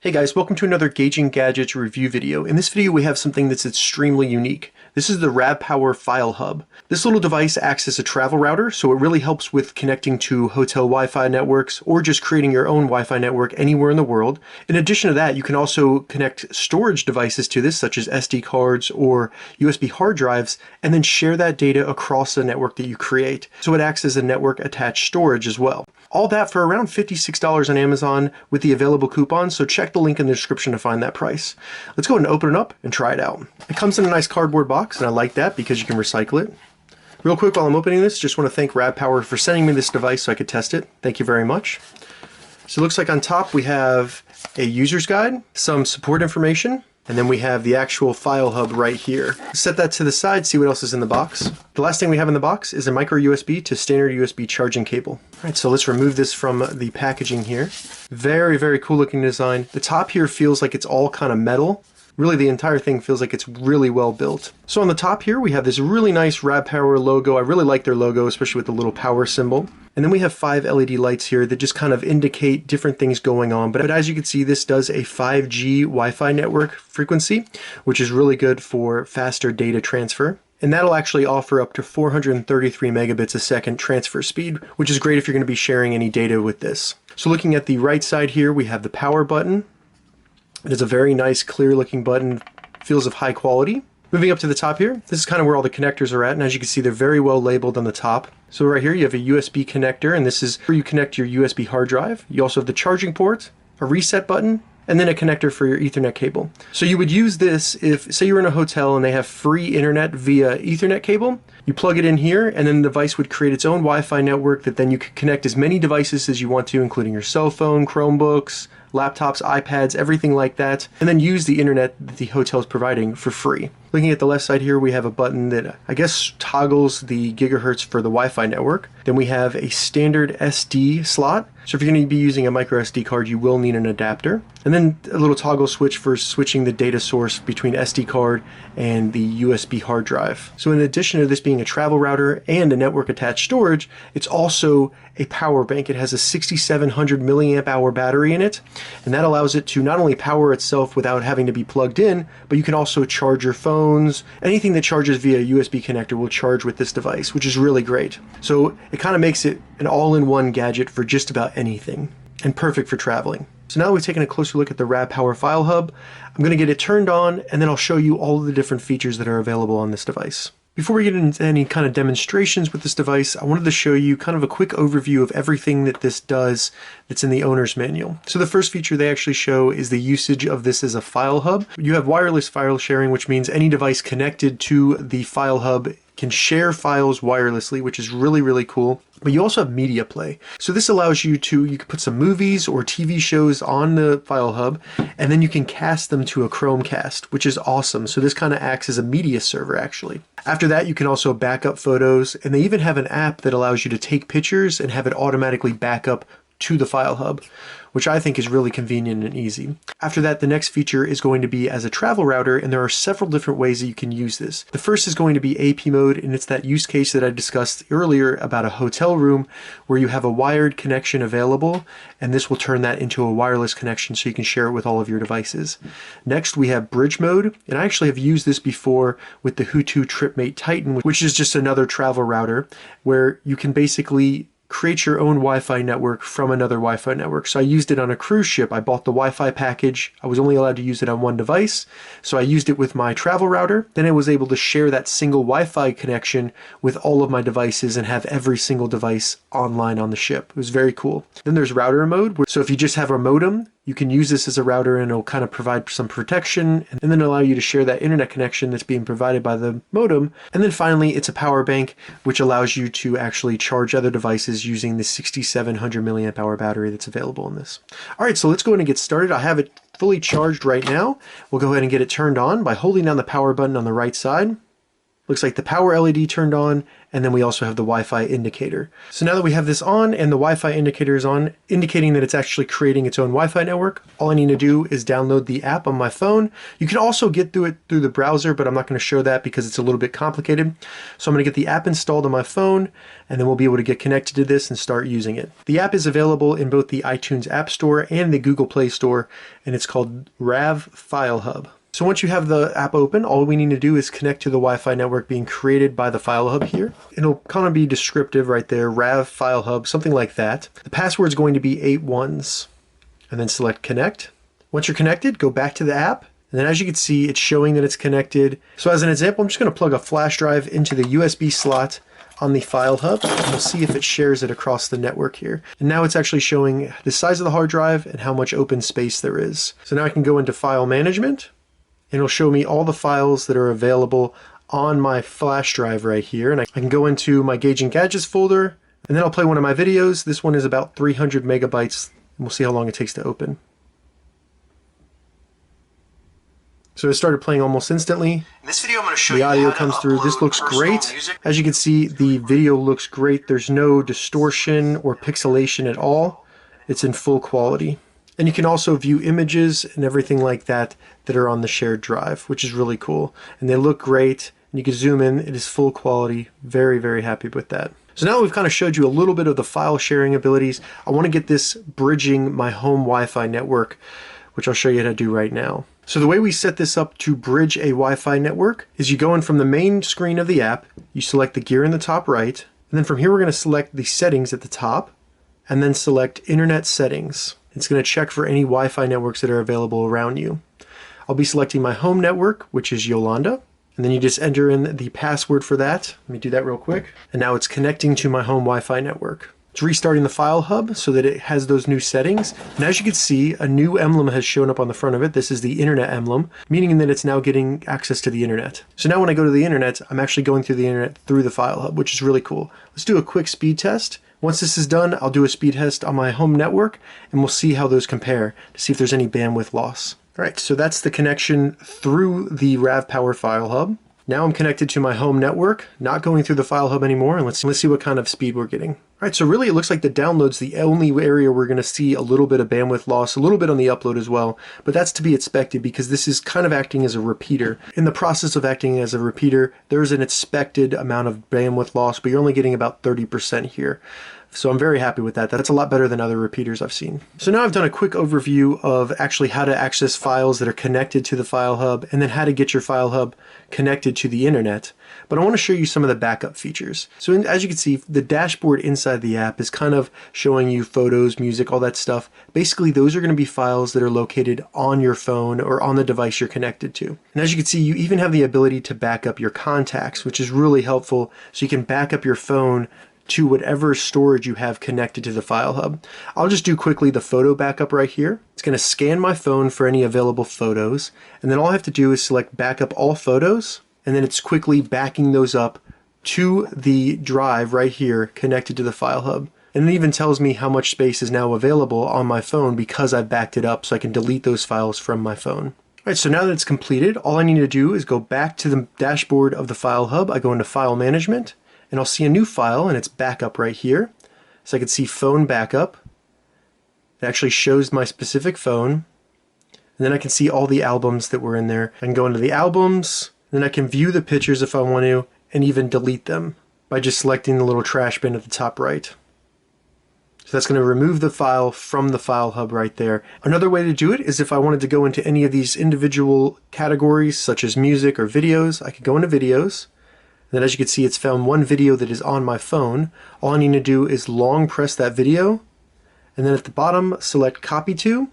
Hey guys, welcome to another Gauging Gadgets review video. In this video we have something that's extremely unique. This is the RAVPower Filehub. This little device acts as a travel router, so it really helps with connecting to hotel Wi-Fi networks or just creating your own Wi-Fi network anywhere in the world. In addition to that, you can also connect storage devices to this, such as SD cards or USB hard drives, and then share that data across the network that you create. So it acts as a network attached storage as well. All that for around $56 on Amazon with the available coupons, so check the link in the description to find that price. Let's go ahead and open it up and try it out. It comes in a nice cardboard box, and I like that because you can recycle it. Real quick while I'm opening this, just want to thank RAVPower for sending me this device so I could test it. Thank you very much. So it looks like on top we have a user's guide, some support information, and then we have the actual file hub right here. Set that to the side, see what else is in the box. The last thing we have in the box is a micro USB to standard USB charging cable. All right, so let's remove this from the packaging here. Very, very cool looking design. The top here feels like it's all kind of metal. Really, the entire thing feels like it's really well built. So on the top here, we have this really nice RAVPower logo. I really like their logo, especially with the little power symbol. And then we have 5 LED lights here that just kind of indicate different things going on. But as you can see, this does a 5G Wi-Fi network frequency, which is really good for faster data transfer. And that'll actually offer up to 433 megabits a second transfer speed, which is great if you're going to be sharing any data with this. So looking at the right side here, we have the power button. It is a very nice, clear looking button, feels of high quality. Moving up to the top here, this is kind of where all the connectors are at, and as you can see, they're very well labeled on the top. So right here you have a USB connector, and this is where you connect your USB hard drive. You also have the charging port, a reset button, and then a connector for your Ethernet cable. So you would use this if, say you're in a hotel and they have free internet via Ethernet cable, you plug it in here, and then the device would create its own Wi-Fi network that then you could connect as many devices as you want to, including your cell phone, Chromebooks, laptops, iPads, everything like that, and then use the internet that the hotel is providing for free. Looking at the left side here, we have a button that I guess toggles the gigahertz for the Wi-Fi network. Then we have a standard SD slot. So if you're going to be using a micro SD card, you will need an adapter. And then a little toggle switch for switching the data source between SD card and the USB hard drive. So in addition to this being a travel router and a network attached storage, it's also a power bank. It has a 6700 milliamp hour battery in it, and that allows it to not only power itself without having to be plugged in, but you can also charge your phones. Anything that charges via USB connector will charge with this device, which is really great. So it kind of makes it an all-in-one gadget for just about anything, and perfect for traveling. So now we've taken a closer look at the RAVPower Filehub. I'm going to get it turned on, and then I'll show you all of the different features that are available on this device. Before we get into any kind of demonstrations with this device, I wanted to show you kind of a quick overview of everything that this does that's in the owner's manual. So the first feature they actually show is the usage of this as a file hub. You have wireless file sharing, which means any device connected to the file hub can share files wirelessly, which is really, really cool. But you also have media play. So this allows you can put some movies or TV shows on the file hub, and then you can cast them to a Chromecast, which is awesome. So this kind of acts as a media server, actually. After that, you can also back up photos, and they even have an app that allows you to take pictures and have it automatically back up to the file hub, which I think is really convenient and easy. After that, the next feature is going to be as a travel router, and there are several different ways that you can use this. The first is going to be AP mode, and it's that use case that I discussed earlier about a hotel room where you have a wired connection available, and this will turn that into a wireless connection so you can share it with all of your devices. Next, we have bridge mode, and I actually have used this before with the V2 TripMate Titan, which is just another travel router where you can basically create your own Wi-Fi network from another Wi-Fi network. So I used it on a cruise ship. I bought the Wi-Fi package. I was only allowed to use it on one device. So I used it with my travel router. Then I was able to share that single Wi-Fi connection with all of my devices and have every single device online on the ship. It was very cool. Then there's router mode. So if you just have a modem, you can use this as a router and it'll kind of provide some protection and then allow you to share that internet connection that's being provided by the modem. And then finally, it's a power bank, which allows you to actually charge other devices using the 6700 milliamp hour battery that's available in this. All right, so let's go ahead and get started. I have it fully charged right now. We'll go ahead and get it turned on by holding down the power button on the right side. Looks like the power LED turned on, and then we also have the Wi-Fi indicator. So now that we have this on and the Wi-Fi indicator is on, indicating that it's actually creating its own Wi-Fi network, all I need to do is download the app on my phone. You can also get through it through the browser, but I'm not going to show that because it's a little bit complicated. So I'm going to get the app installed on my phone, and then we'll be able to get connected to this and start using it. The app is available in both the iTunes App Store and the Google Play Store, and it's called RAV Filehub. So once you have the app open, all we need to do is connect to the Wi-Fi network being created by the Filehub here. It'll kind of be descriptive right there, RAV Filehub, something like that. The password is going to be 8 ones, and then select connect. Once you're connected, go back to the app, and then as you can see, it's showing that it's connected. So as an example, I'm just going to plug a flash drive into the USB slot on the Filehub, and we'll see if it shares it across the network here. And now it's actually showing the size of the hard drive and how much open space there is. So now I can go into File Management, and it'll show me all the files that are available on my flash drive right here. And I can go into my Gauging Gadgets folder, and then I'll play one of my videos. This one is about 300 megabytes, and we'll see how long it takes to open. So it started playing almost instantly. In this video, I'm going to show the you audio how comes to through. This looks great. music. As you can see, the video looks great. There's no distortion or pixelation at all. It's in full quality. And you can also view images and everything like that that are on the shared drive, which is really cool. And they look great. And you can zoom in. It is full quality. Very, very happy with that. So now that we've kind of showed you a little bit of the file sharing abilities, I want to get this bridging my home Wi-Fi network, which I'll show you how to do right now. So the way we set this up to bridge a Wi-Fi network is you go in from the main screen of the app, you select the gear in the top right, and then from here we're going to select the settings at the top, and then select Internet Settings. It's going to check for any Wi-Fi networks that are available around you. I'll be selecting my home network, which is Yolanda, and then you just enter in the password for that. Let me do that real quick. And now it's connecting to my home Wi-Fi network. It's restarting the Filehub so that it has those new settings. And as you can see, a new emblem has shown up on the front of it. This is the internet emblem, meaning that it's now getting access to the internet. So now when I go to the internet, I'm actually going through the internet through the Filehub, which is really cool. Let's do a quick speed test. Once this is done, I'll do a speed test on my home network, and we'll see how those compare to see if there's any bandwidth loss. All right, so that's the connection through the RAVPower Filehub. Now I'm connected to my home network, not going through the Filehub anymore, and let's see what kind of speed we're getting. All right, so really it looks like the download's the only area we're going to see a little bit of bandwidth loss, a little bit on the upload as well, but that's to be expected because this is kind of acting as a repeater. In the process of acting as a repeater, there's an expected amount of bandwidth loss, but you're only getting about 30% here. So I'm very happy with that. That's a lot better than other repeaters I've seen. So now I've done a quick overview of actually how to access files that are connected to the Filehub and then how to get your Filehub connected to the internet. But I want to show you some of the backup features. So as you can see, the dashboard inside the app is kind of showing you photos, music, all that stuff. Basically, those are going to be files that are located on your phone or on the device you're connected to. And as you can see, you even have the ability to back up your contacts, which is really helpful. So you can back up your phone to whatever storage you have connected to the Filehub. I'll just do quickly the photo backup right here. It's going to scan my phone for any available photos, and then all I have to do is select backup all photos, and then it's quickly backing those up to the drive right here connected to the Filehub. And it even tells me how much space is now available on my phone because I've backed it up, so I can delete those files from my phone. All right, so now that it's completed, all I need to do is go back to the dashboard of the Filehub. I go into File Management, and I'll see a new file, and it's backup right here. So I can see phone backup. It actually shows my specific phone. And then I can see all the albums that were in there. I can go into the albums, and then I can view the pictures if I want to, and even delete them by just selecting the little trash bin at the top right. So that's going to remove the file from the Filehub right there. Another way to do it is if I wanted to go into any of these individual categories, such as music or videos, I could go into videos. And then as you can see, it's found one video that is on my phone. All I need to do is long press that video, and then at the bottom select copy to,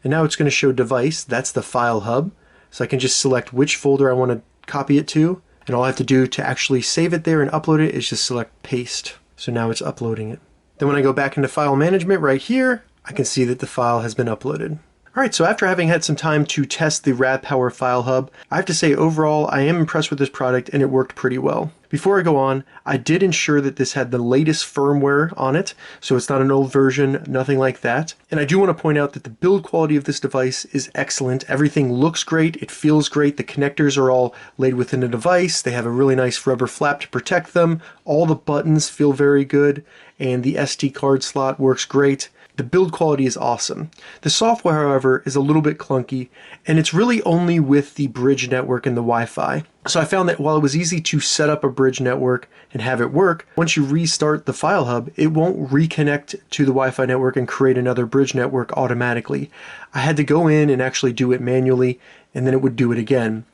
and now it's going to show device. That's the Filehub. So I can just select which folder I want to copy it to, and all I have to do to actually save it there and upload it is just select paste. So now it's uploading it. Then when I go back into file management right here, I can see that the file has been uploaded. Alright, so after having had some time to test the RAVPower Filehub, I have to say overall I am impressed with this product and it worked pretty well. Before I go on, I did ensure that this had the latest firmware on it, so it's not an old version, nothing like that. And I do want to point out that the build quality of this device is excellent. Everything looks great, it feels great, the connectors are all laid within the device, they have a really nice rubber flap to protect them, all the buttons feel very good, and the SD card slot works great. The build quality is awesome. The software, however, is a little bit clunky, and it's really only with the bridge network and the Wi-Fi. So I found that while it was easy to set up a bridge network and have it work, once you restart the file hub, it won't reconnect to the Wi-Fi network and create another bridge network automatically. I had to go in and actually do it manually, and then it would do it again.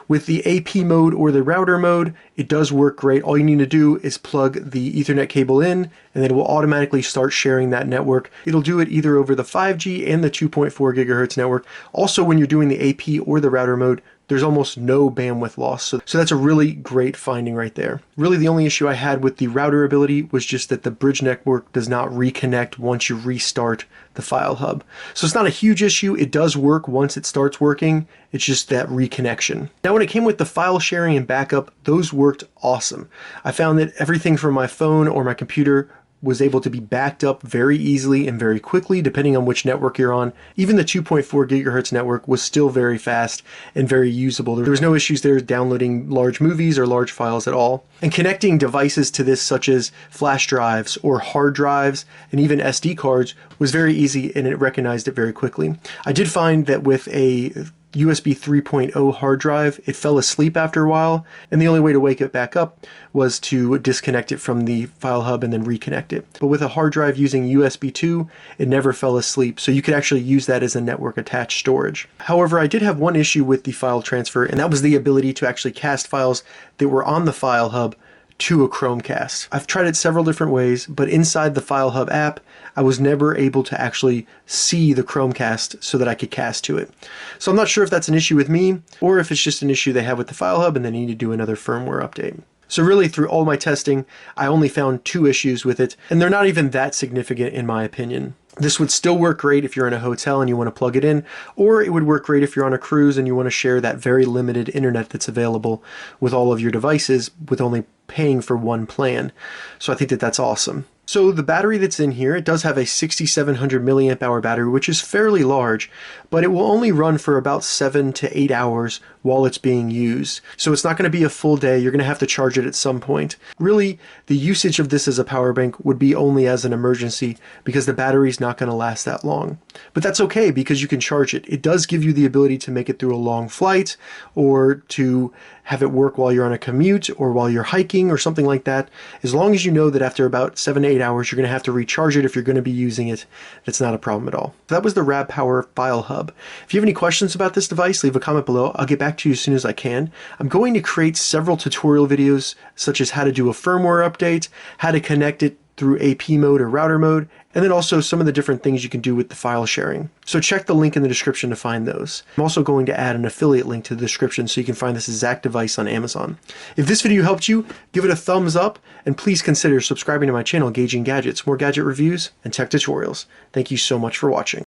With the AP mode or the router mode, it does work great. All you need to do is plug the Ethernet cable in, and then it will automatically start sharing that network. It'll do it either over the 5G and the 2.4 gigahertz network. Also, when you're doing the AP or the router mode, there's almost no bandwidth loss. So that's a really great finding right there. Really, the only issue I had with the router ability was just that the bridge network does not reconnect once you restart the file hub. So it's not a huge issue. It does work once it starts working. It's just that reconnection. Now, when it came with the file sharing and backup, those worked awesome. I found that everything from my phone or my computer was able to be backed up very easily and very quickly depending on which network you're on. Even the 2.4 gigahertz network was still very fast and very usable. There was no issues there downloading large movies or large files at all. And connecting devices to this, such as flash drives or hard drives and even SD cards, was very easy, and it recognized it very quickly. I did find that with a USB 3.0 hard drive, it fell asleep after a while, and the only way to wake it back up was to disconnect it from the file hub and then reconnect it. But with a hard drive using USB 2, it never fell asleep, so you could actually use that as a network attached storage. However, I did have one issue with the file transfer, and that was the ability to actually cast files that were on the file hub to a Chromecast. I've tried it several different ways, but inside the File Hub app, I was never able to actually see the Chromecast so that I could cast to it. So I'm not sure if that's an issue with me, or if it's just an issue they have with the File Hub and they need to do another firmware update. So really, through all my testing, I only found 2 issues with it, and they're not even that significant in my opinion. This would still work great if you're in a hotel and you want to plug it in, or it would work great if you're on a cruise and you want to share that very limited internet that's available with all of your devices with only paying for one plan. So I think that that's awesome. So the battery that's in here, it does have a 6700 milliamp hour battery, which is fairly large, but it will only run for about 7 to 8 hours while it's being used. So it's not going to be a full day. You're going to have to charge it at some point. Really, the usage of this as a power bank would be only as an emergency because the battery's not going to last that long. But that's okay because you can charge it. It does give you the ability to make it through a long flight or to have it work while you're on a commute or while you're hiking or something like that. As long as you know that after about 7 to 8 hours, you're going to have to recharge it if you're going to be using it. That's not a problem at all. So that was the RAVPower Filehub. If you have any questions about this device, leave a comment below. I'll get back to you as soon as I can. I'm going to create several tutorial videos, such as how to do a firmware update, how to connect it through AP mode or router mode, and then also some of the different things you can do with the file sharing. So check the link in the description to find those. I'm also going to add an affiliate link to the description so you can find this exact device on Amazon. If this video helped you, give it a thumbs up, and please consider subscribing to my channel, Gauging Gadgets, more gadget reviews and tech tutorials. Thank you so much for watching.